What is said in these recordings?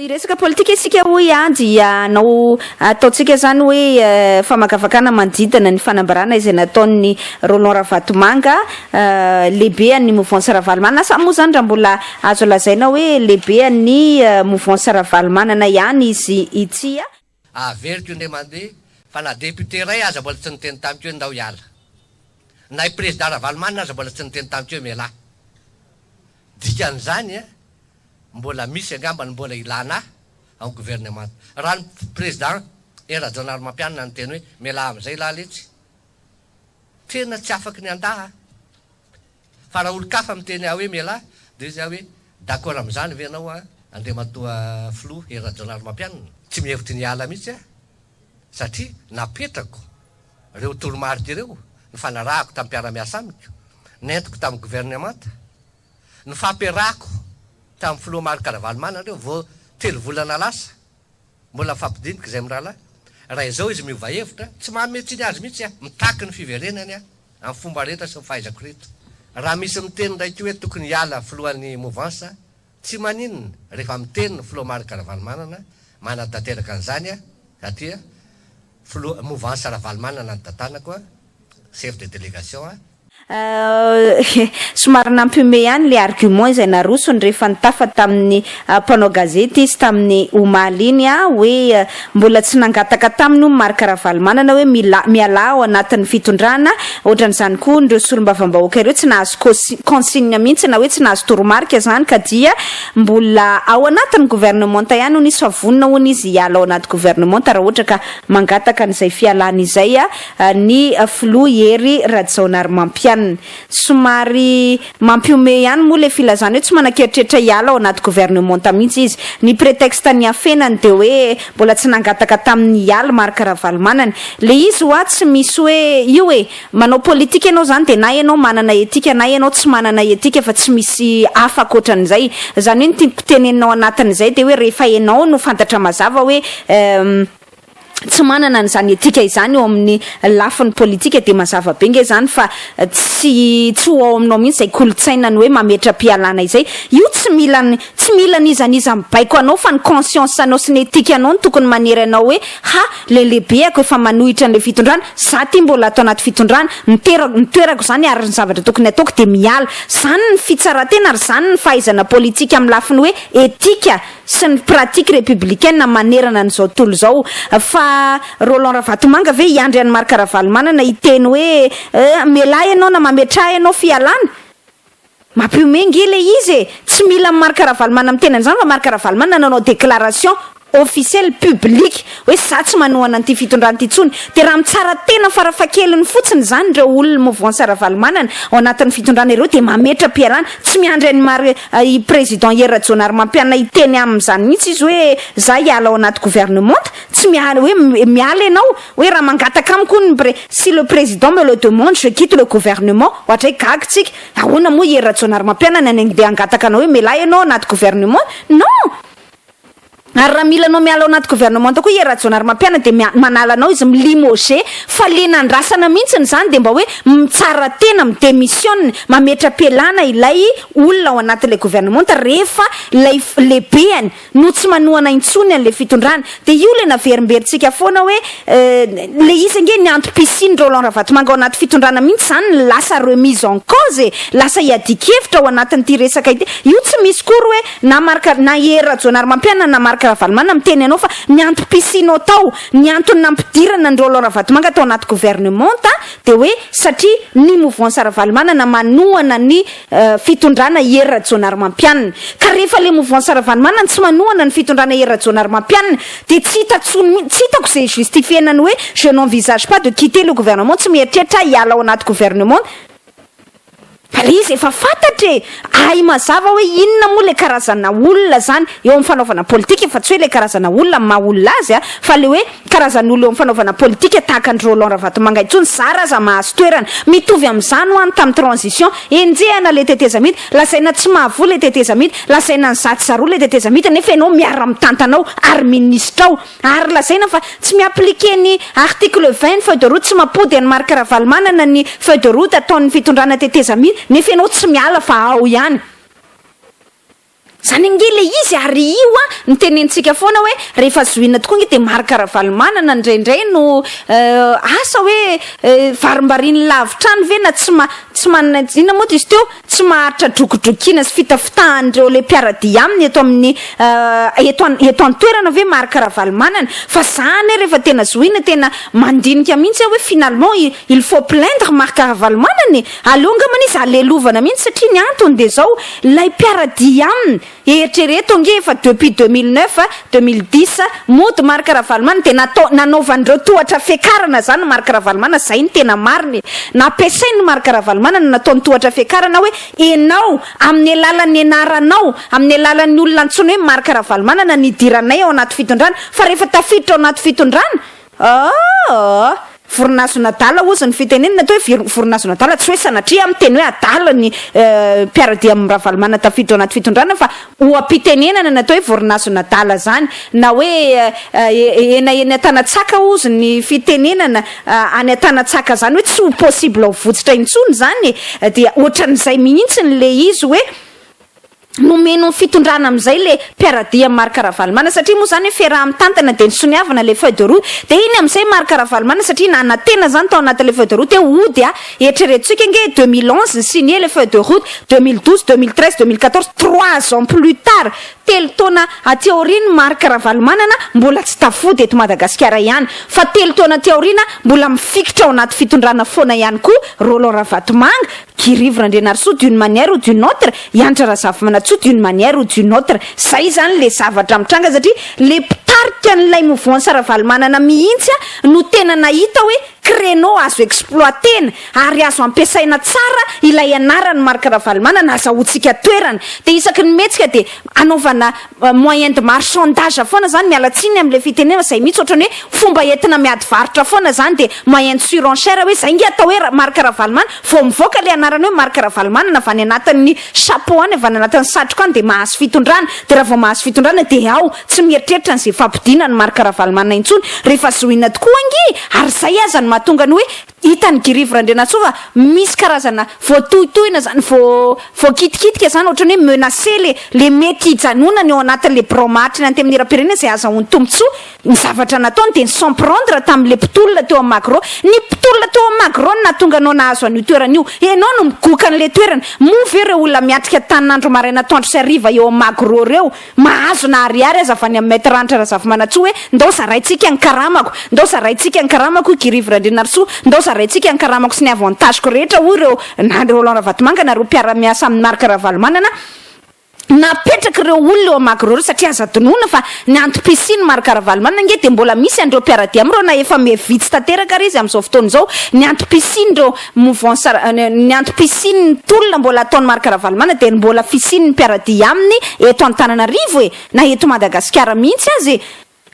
Resaka politika isika hoe dia nao ataontsika zany hoe famagavakana manodidina ny fanambarana izay nataon'ny Roland Ravatomanga lehibe ny mouvance Ravalomanana sa moa zany raha mbola azo lazaina hoe lehibe ny mouvance Ravalomanana ihany izy ity averiko indray mandeha fa na député iray aza mbola tsy niteny tamiko hoe ndao hiala na président Ravalomanana aza mbola tsy niteny tamiko hoe mialahy dikan'izany mbola misy angambany mbola ilana amin'ny gouvernement raha ny président era-janary mampianina ny teny hoe mialahy amin'izay laletsy tena tsy afaky ny andaha fa raha olo-kafa miteny hoe mialahy dia izy hoe d'accord amin'izany ve anao andre matoa flo era-janary mampianina tsy mihevitry ny ala mihitsy satria napetrako reo tolomarika ireo ny fanarahako tamin'ny mpiara-miasa amiko nentiko tamin'ny gouvernement ny fampiarahako tamin'ny filoha maro Ravalomanana reo vao 3 volana lasa mbola fampidiniky izay mirahalahy raha izao izy miova hevitra tsy mahametsiny azy mihitsy mitaky ny fiverenany amin'ny fomba rehetra sy mifahaizako rehetra raha misy miteny ndraiky hoe tokony hiala filohan'ny mouvance tsy maninona rehefa miteny ny filoha maro Ravalomanana manatanteraka an'izany satria mouvance Ravalomanana ny tatanako chef de délégation somary nampiome ihany le argument izay narosony rehefa nitafa tamin'ny mpanao gazety izy tamin'ny omaly iny hoe mbola tsy nangataka taminy marika Ravalomanana hoe miala ao anatin'ny fitondrana ohatran'izany koa ndreo solombavam-bahoaka ireo tsy nahazo consigne mihitsy na hoe tsy nahazo toromarika zany ka dia mbola ao anatin'ny gouvernement ihany hono izy fa vonona hono izy hiala ao anaty gouvernement raha ohatra ka mangataka n'izay fialana izay ny filoha irery rajaonary mampianina somary mampiome ihany moa le filazana hoe tsy manakeritrehitra hiala ao anaty gouvernement mihitsy izy ny prétexte ny afenany dia hoe mbola tsy nangataka tamin'ny hiala marika Ravalomanana le izy tsy misy hoe io hoe manao politika ianao zany dia na ianao manana etika na ianao tsy manana etika fa tsy misy hafa akoatran'izay zany hoe ny tiako teneninao anatin'izay dia hoe rehefa ianao no fantatra mazava hoe tsy manana n'izany etika izany eo amin'ny lafin'ny politika dia mazava be nge zany fa tsy ho ao aminao mihitsy izay kolotsaina ny hoe mametra-pialana izay io tsy mila nizaniza mibaiko anao fa ny conscience anao sy ny etika anao no tokony manery anao hoe le lehibe ako efa manohitra n'le fitondrana za ty mbola atao anaty fitondrana nitoerako zany ary ny zavatra tokony ataoko dia miala zany ny fitsaran-tena ary zany ny fahaizana politika amin'ny lafiny hoe etika sy ny pratique républicaine manerana n'izao tontolo izao fa Roland Ravatomanga ve hiandry any marika Ravalomanana hiteny hoe mialahy ianao na mametrahy ianao fialana mampiomengy le izy tsy mila marika Ravalomanana miteny an'izany fa marika Ravalomanana nanao déclaration officiel public hoe za tsy manohana an'ity fitondrana ity tsony dia raha mitsara tena farafakeliny fotsiny zany ireo olona mouvance Ravalomanana ao anatin'ny fitondrana ireo dia mametra-pialana tsy miandry ny président era-janary mampianina hiteny amin'izany mihitsy izy hoe za hiala ao anaty gouvernement tsy hoe miala ianao hoe raha mangataka amiko si le président me le demande je quitte le gouvernement ohatray gaga tsika ahoana moa era-janary mampianana dia angataka anao hoe mialahy ianao anaty gouvernement non ary raha mila anao miala ao anaty gouvernement koa era-janary mampianana dia manala anao izy milimogé fa le nandrasana mihitsiny zany dia mba hoe mitsara tena midémissionne mametra-pialana ilay olona ao anatin'ilay gouvernement rehefa ilay lehibeany no tsy manohana intsony an'ilay fitondrana dia io le naverimberitsika foana hoe le izy nge ny antom-pisiny Roland Ravatomanga ao anaty fitondrana mihitsy zany lasa remise en cause lasa hiadikevitra ao anatin'ity resaka ity io tsy misy kory hoe na era-janary mampianana na marika Ravalomanana miteny anao fa ny antom-pisinao tao ny antony nampidirana ny Roland Ravatomanga tao anaty gouvernement dia hoe satria ny mouvance Ravalomanana manohana ny fitondrana era-janary mampianina ka rehefa le mouvance Ravalomanana tsy manohana ny fitondrana era-janary mampianina dia tsy hitako izay justifienany hoe je n'envisage pas de quitter le gouvernement tsy mieritreritra hiala ao anaty gouvernement fa le izy efa fantatra mazava hoe inona moa le karazana olona zany eo amin'ny fanaovana politika fa tsy hoe le karazana olona maha olona azy fa le hoe karazan'olona eo amin'ny fanaovana politika tahaka ny Roland Ravatomanga intsony zara za mahazo toerana mitovy amin'izany hoany tamin'ny transition enjehana le teteza mity lasaina tsy mahavoa le teteza mity lasaina ny zaty zaroa le teteza mity nefa ianao miara mitantanao ary ministra ao ary lasaina fa tsy miaplike ny article 20 feuille de route tsy mampody any marika Ravalomanana ny feuille de route ataon'ny fitondrana teteza mity nefa ianao tsy miala fa ao ihany zany nge le izy ary io ny tenentsika foana hoe rehefa zoina tokoa nge de marikaravalmanana ndraindray no asa hoe varimbariny lavitrany ve na tsy manana ina moa izy teo tsy maharitra drokodrokina sy fitafitahandreo le mpiaradia aminy eto amin'ny eto an-toerana ve marikaravalmanana fa zany rehefa tena zoina tena mandinika mihitsy hoe finalement il faut plaindre marikaravalmanana alongama izy alelovana mihitsy satria ny antony de zao lay mpiaradia aminy eritrereto nge efa depuis 2009 2010 mody marikaravalmanana de nanaovandreo tohatra fiakarana zany marikaravalmanana zay ny tena mariny nampiasainy marikaravalmanana nataony tohatra fiakarana hoe enao amin'ny alalan'ny anaranao amin'ny alalan'ny olona antsony hoe marikaravalmanana nidiranay ao anaty fitondrana fa rehefa tafiditra ao anaty fitondrana forinaso nadala ozy ny fitenenina atao hoe forinaso nadala tsy hoe sanatria amin'ny teny hoe adala ny mpiaradia amin'ny ravalmanana tafiditra ao anaty fitondrana fa oam-pitenenana natao hoe forinaso nadala zany na hoe eny Tanatsaka ozy ny fitenenana any Tanatsaka zany hoe tsy possible ho votsitra intsony zany dia ohatran'izay mihitsy le izy hoe nomeno fitondrana am'izay le mpiaradia marikaravalmanana satria moa zany hoe fiaraha mitantana de nisoniavana le feuille de route de iny am'izay marikaravalmanana satria nanantena zany tao anaty le feuille de route ody eritreretintsika nge 2011 signé le feuille de route 2012 2013 2014 3 ans plus tard telo taona aty aoriny marikaravalmanana mbola tsy tafody eto Madagasikara ihany fa telo taona aty aorina mbola mifikitra ao anaty fitondrana foana ihany koa Roland Ravatomanga kirivra ndrenarso d'une manière ou d'une autre iantra razafy d'une manière ou d'une autre zay zany le zavatra mitranga satria le mpitarika n'ilay mouvance ravalmanana mihitsy no tena nahita hoe créneau azo exploitena ary azo ampiasaina tsara ilay anarany marikaravalmanana azahoantsika toerana de isaky ny metsika de anaovana moyen de marchandage foana zany mialatsiny am'le fitenena zay mihitsy ohatrany hoe fomba entina miady varotra foana zany de moyen de surenchère hoe zay nge atao hoe marikaravalmanana vao mivoaka le anarany hoe marikaravalmanana avy any anatin'ny chapeau any avy any anatin'ny satroka any de mahazo fitondrana de raha vao mahazo fitondrana de ao tsy mieritreritra n'izay fampidina ny marikaravalmanana intsony rehefa zoina tokoa nge ary zay azany mahatonga ny hoe hitany girivra ndrenatsova misy karazana voatohitohina zany voakitikitika zany ohatrany hoe menacer le mety hijanonany ao anatin'le bromatriny any tamin'ny era-pirenena zay azahoany tombotsoa ny zavatra nataony de ny sans prendre tamin'le mpitolona teo amagro ny mpitolona teo amagro ny nahatonga anao nahazo an'io toerana io enao no migoka an'le toerana movy ireo olona miatrika tanin'andro maraina toandro sy ariva eo amagro reo mahazo na ariary aza avy any amin'ny maître rantra razafy-manatsoa hoe ndao zaraitsika ny karamako ndao zaraitsika ny karamako girivra ndrenarso ndao zaraitsika ny karamako sy ny avantageko rehetra hoy ireo na Roland Ravatomanga nareo mpiara-miasa amin'ny marikaravalmanana napetraka ireo olona eo amagro reo satria aza donoina fa ny antom-pisiny marikaravalmanana nge de mbola misy andreo mpiaradia amreo na efa mevitsy tanteraka ary izy am'izao fotoana zao ny antom-pisiny reo mouvance ny antom-pisiny tolona mbola ataony marikaravalmanana de mbola fisiny ny mpiaradia aminy eto Antananarivo na eto Madagasikara mihitsy azy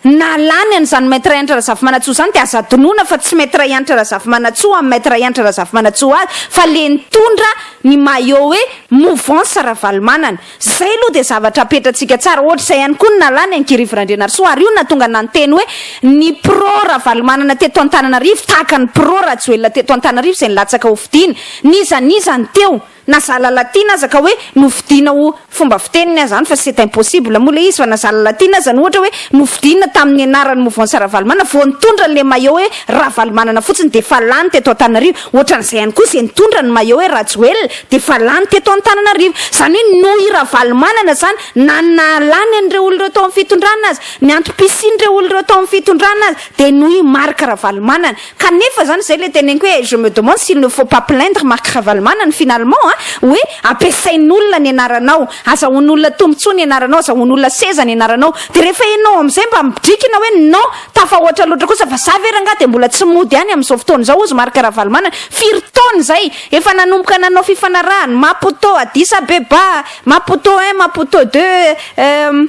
nalany an'izany maître iantra razafy-manatsoa zany de aza donoina fa tsy maître iantra razafy-manatsoa amin'ny maître iantra razafy-manatsoa azy fa le nitondra ny maillot hoe mouvance ravalmanana zay aloha de zavatra apetratsika tsara ohatra zay ihany koa ny nalany ankirivra ndrenarsoa ary io natonga nanteny hoe ny pro ravalmanana teto Antananarivo tahaka ny pro rajoelona teto Antananarivo zay nilatsaka ho fidina nizanizany teo na zala latina aza ka hoe novidina ho fomba fiteniny zany fa c'est impossible moa le izy fa na zala latina aza ny ohatra hoe novidina tamin'ny anarany mouvance ravalmanana vao nitondra le maillot hoe ravalmanana fotsiny de fa lany teto Antananarivo ohatran'izay ihany koa zay nitondra ny maillot hoe rajoel de fa lany teto Antananarivo zany hoe noho i ravalmanana zany nanalany an'ireo olona tao amin'ny fitondrana azy ny antom-pisin'ireo olona tao amin'ny fitondrana azy de noho i marika ravalmanana kanefa zany zay le teneniko hoe je me demande s'il ne faut pas plaindre marika ravalmanana finalement hoe ampiasain'olona ny anaranao azahoan'olona tombontsoa ny anaranao azahoan'olona seza ny anaranao de rehefa enao am'izay mba midrikina hoe no tafahoatra loatra kosa fa za veranga de mbola tsy mody any am'izao fotoana zao ozy marika ravalmanana firy taona zay efa nanomboka nanao fifanarahany Maputo Addis Abeba Maputo 1 Maputo 2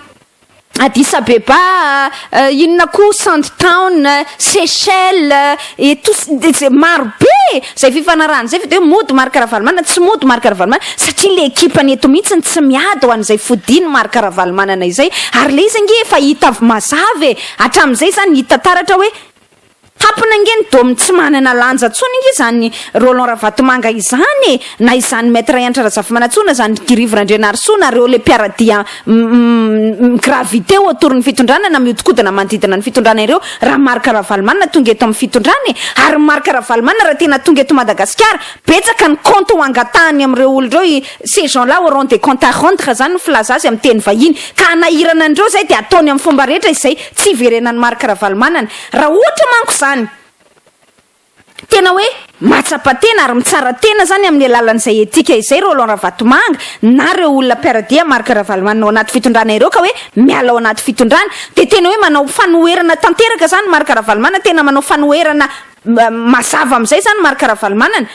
Addis Abeba inona koa Sandtown Seychelles et tout maro be zay fifanarahany zay fa de mody marika ravalmanana tsy mody marika ravalmanana satria le ekipany eto mihitsy tsy miady ho an'izay fodiny marika ravalmanana izay ary le izy nge efa hita mazava hatramin'izay zany hita taratra hoe hampinangeny domy tsy manana lanja tsony ingy zany Roland Ravatomanga izany na izany maître Yantra Razafimanatsona zany Girivran-Drenarso nareo le mpiaradia gravité autour ny fitondrana na mihodinkodina manodidina ny fitondrana ireo raha marika Ravalomanana tonga eto amin'ny fitondrany ary marika Ravalomanana raha tena tonga eto Madagasikara betsaka ny compte ho angatahany amin'ireo olo ireo ces gens-là auront des comptes à rendre zany ny filaza azy amin'ny teny vahiny ka anahirana andreo zay de ataony amin'ny fomba rehetra izay tsy iverenany marika Ravalomanana raha ohatra manko zany tena hoe matsapa-tena ary mitsara tena zany amin'ny alalan'izay etika izay Roland Ravatomanga na reo olona mpiaradia marika Ravalomanana ao anaty fitondrana ireo ka hoe miala ao anaty fitondrana de tena hoe manao fanoherana tanteraka zany marika Ravalomanana tena manao fanoherana mazava amin'izay zany marika Ravalomanana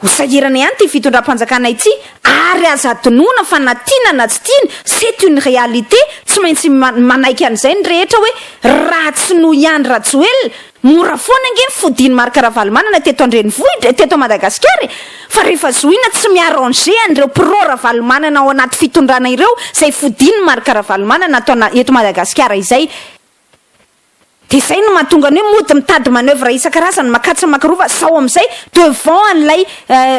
hosahirana ihany ty fitondram-panjakana ity ary aza donona fa na tiana na tsy tiana c'est une réalité tsy maintsy manaiky an'izay ny rehetra hoe raha tsy no ihany Ratsoel mora foana ngeny fodiny marika Ravalomanana teto Andrenivohitra teto Madagasikara fa rehefa zoina tsy miarranger an'ireo pro Ravalomanana ao anaty fitondrana ireo zay fodiny marika Ravalomanana atao eto Madagasikara izay de zay no mahatonga ny hoe mody mitady manœuvre isan-karazany makatsa makarova sao amin'izay devant an'ilay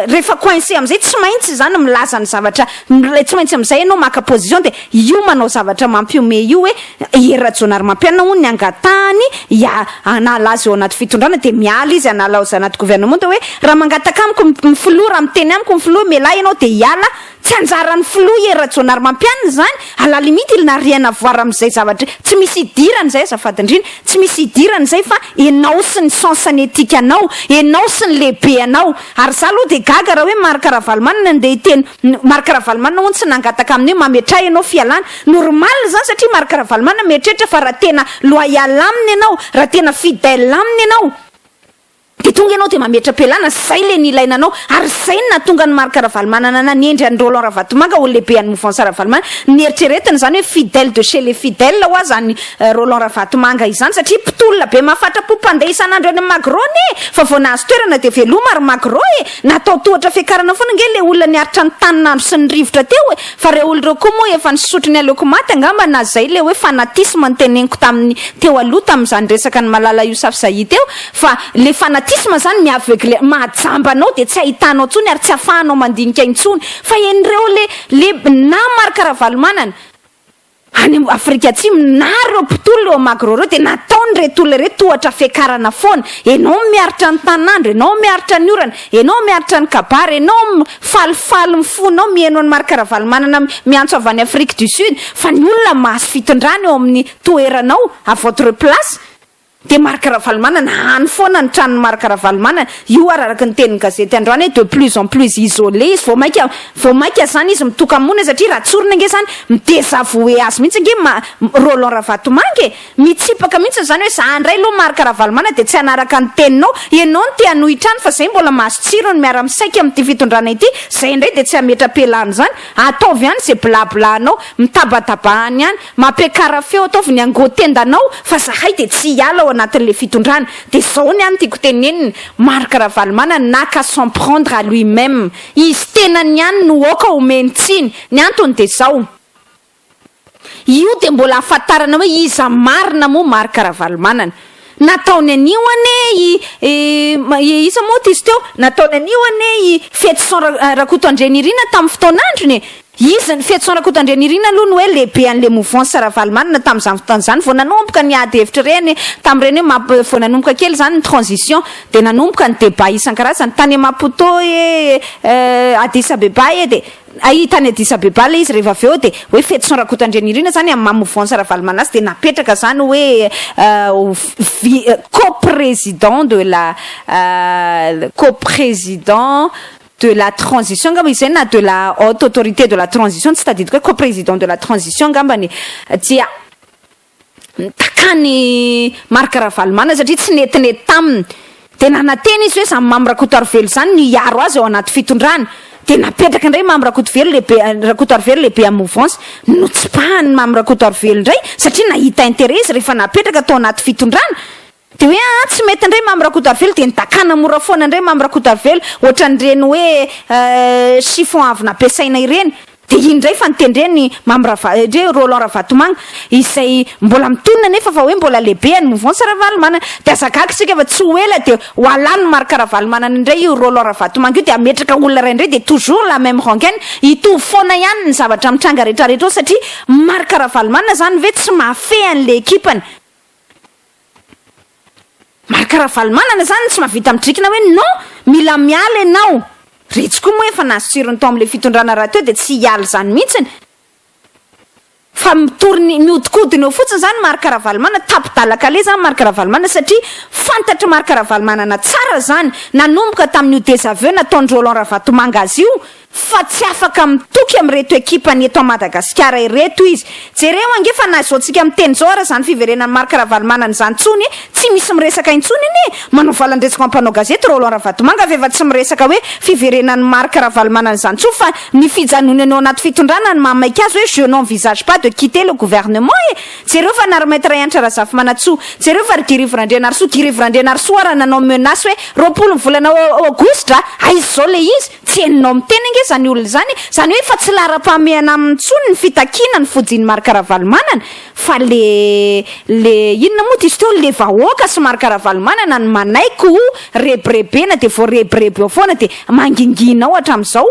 rehefa coincé amin'izay tsy maintsy zany milaza ny zavatra tsy maintsy amin'izay ianao maka position de io manao zavatra mampiome io hoe Erajonary mampianana hono ny angatahany anala azy eo anaty fitondrana de miala izy anala azy anaty gouvernement hoe raha mangataka amiko mifiloha raha miteny amiko mifiloha mialahy ianao de hiala tsy anjarany filoha Erajonary mampianana zany à la limite il n'a rien à voir amin'izay zavatra tsy misy idirany zay azafady indrindra tsy misy idirany zay fa enao sy ny sensany etika anao enao sy ny lehibe anao ary za aloha de gaga raha hoe marika Ravalomanana ndeha hiteny marika Ravalomanana hono tsy nangataka amin'ny hoe mametray ianao fialana normal zany satria marika Ravalomanana mieritreritra fa raha tena loyal aminy ianao raha tena fidèle aminy ianao de tonga ianao de mametra-pialana zay le nilainanao ary zay no nahatonga ny marika Ravalomanana naniendry any Roland Ravatomanga olo lehibe any mouvance Ravalomanana nieritreretiny zany hoe fidèle de chez les fidèles hoa zany Roland Ravatomanga izany satria mpitolona be mahafatra-po mpandeha isan'andro any Magrone fa vao nahazo toerana de veloma ary Magro natao tohatra fiakarana foana nge le olona niaritra ny taninandro sy ny rivotra teo fa reo olo reo koa moa efa nisotro ny aleoko maty angamba na zay le hoe fanatisme ny teneniko tamin'ny teo aloha tamin'izany resaka ny malala Yousaf Saïd teo fa le fanatisme zany miaveugle mahajambanao de tsy ahitanao tsony ary tsy afahanao mandinika intsony fa enreo le na marika Ravalomanana any Afrika Atsimo na reo mpitolo eo Magro reo de nataony retolo re tohatra fiakarana foana enao miaritra ny tanandro enao miaritra ny orana enao miaritra ny kabary enao falifaly mifonao mihaino ny marika Ravalomanana miantso avy any Afrique du Sud fa ny olona mahazo fitondrana eo amin'ny toeranao à votre place de marika Ravalomanana any foana ny tranony marika Ravalomanana io araka ny tenin'ny gazety androany de plus en plus isolé izy vao maika zany izy mitoka mona satria raha tsorina nge zany midésavoué azy mihitsy nge Roland Ravatomanga mitsipaka mihitsy zany hoe za andray aloha marika Ravalomanana de tsy anaraka ny teninao ianao ny te hanohitrany fa zay mbola mahazo tsiro ny miara-misaika amin'ity fitondrana ity zay indray de tsy ametra-pialany zany ataovy ihany zay blablanao mitabatabahany ihany mampiakara feo ataovy ny angotendanao fa zahay de tsy hiala anatin'le fitondrana de zao ny any tiako tenenina marika Ravalomanana naka s'en prendre à lui-même izy tena ny any no oka omeny tsiny ny antony de zao io de mbola afatarana hoe iza marina moa marika Ravalomanana nataony anio ane iza moa izy teo nataony anio ane fety Rakotondrenirina tamin'ny fotoanandrony izy ny fety Rakotondrenirina aloha no hoe lehibe an'le mouvance Ravalomanana tamin'izany fotoan'izany vao nanomboka ny ady hevitra reny tamin'ireny hoe vao nanomboka kely zany ny transition de nanomboka ny débat isan-karazany tany Maputo Addis Abeba de tany Addis Abeba le izy rehefa avy eo de hoe fety Rakotondrenirina zany amin'ny mouvance Ravalomanana de napetraka zany hoe coprésident de la de la transition ngamba izay na de la haute autorité de la transition tsy tadidiko hoe coprésident de la transition ngambany dia takany marika Ravalomanana satria tsy netinety taminy de nanateny izy hoe samy mamirakotoarivelo zany ny iaro azy ao anaty fitondrana de napetraka indray mamirakotovelo lehibe amin'ny mouvance no tsy pahany mamirakotoarivelo indray satria nahita intérêt izy rehefa napetraka tao anaty fitondrana de hoe tsy mety indray mamirakotoarivelo de nidakana mora foana indray mamirakotoarivelo ohatran'ireny hoe chiffon avy nampiasaina ireny de indray fa nitendreny Roland Ravatomanga izay mbola mitonina nefa fa hoe mbola lehibeany mouvance Ravalomanana de azakaka sika fa tsy hoela de hoalany marque Ravalomanana indray io Roland Ravatomanga io de ametraka olona ray indray de toujours la même rengaine itovy foana ihany ny zavatra mitranga rehetrarehetra satria marque Ravalomanana zany ve tsy mahafehy an'le ekipany marque Ravalomanana zany tsy mahavita mitrikina hoe non mila miala ianao retsy koa moa efa nasirony tao am'le fitondrana raha teo de tsy hiala zany mihitsiny fa miodikodiny eo fotsiny zany marque Ravalomanana tapidalaka le zany marque Ravalomanana satria fantatra marque Ravalomanana tsara zany nanomboka tamin'io désaveu nataony Roland Ravatomanga azy io fa tsy afaka mitoky am'reto ekipany eto Madagasikara ireto izy jereo ange fa nazo antsika miteny zao ara zany fiverenan'ny marque Ravalomanana zany tsony tsy misy miresaka intsony iny manao valandresaka ampanao gazety Roland Ravatomanga fa efa tsy miresaka hoe fiverenan'ny marque Ravalomanana zany tsony fa ny fijanonany ao anaty fitondrana ny mamaika azy hoe je n'envisage pas de quitter le gouvernement jereo fa narometra iantra razafy manatsoa jereo fa Girivrandrenarso ara nanao menace hoe 20 volana aogostra aizy zao le izy tsy heninao miteny ange zany olona zany hoe fa tsy lara-pahamehana amintsony ny fitakina ny fojiny marque Ravalomanana fa le inona moa izy teo le vahoaka sy marque Ravalomanana ny manaiko rebrebena de vo rebrebe eo foana de manginginao hatramin'izao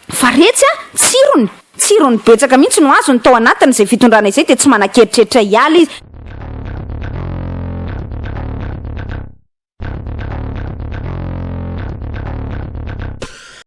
fa retsy tsirony betsaka mihitsy no azo ny tao anatiny zay fitondrana izay de tsy manakeritreritra hiala izy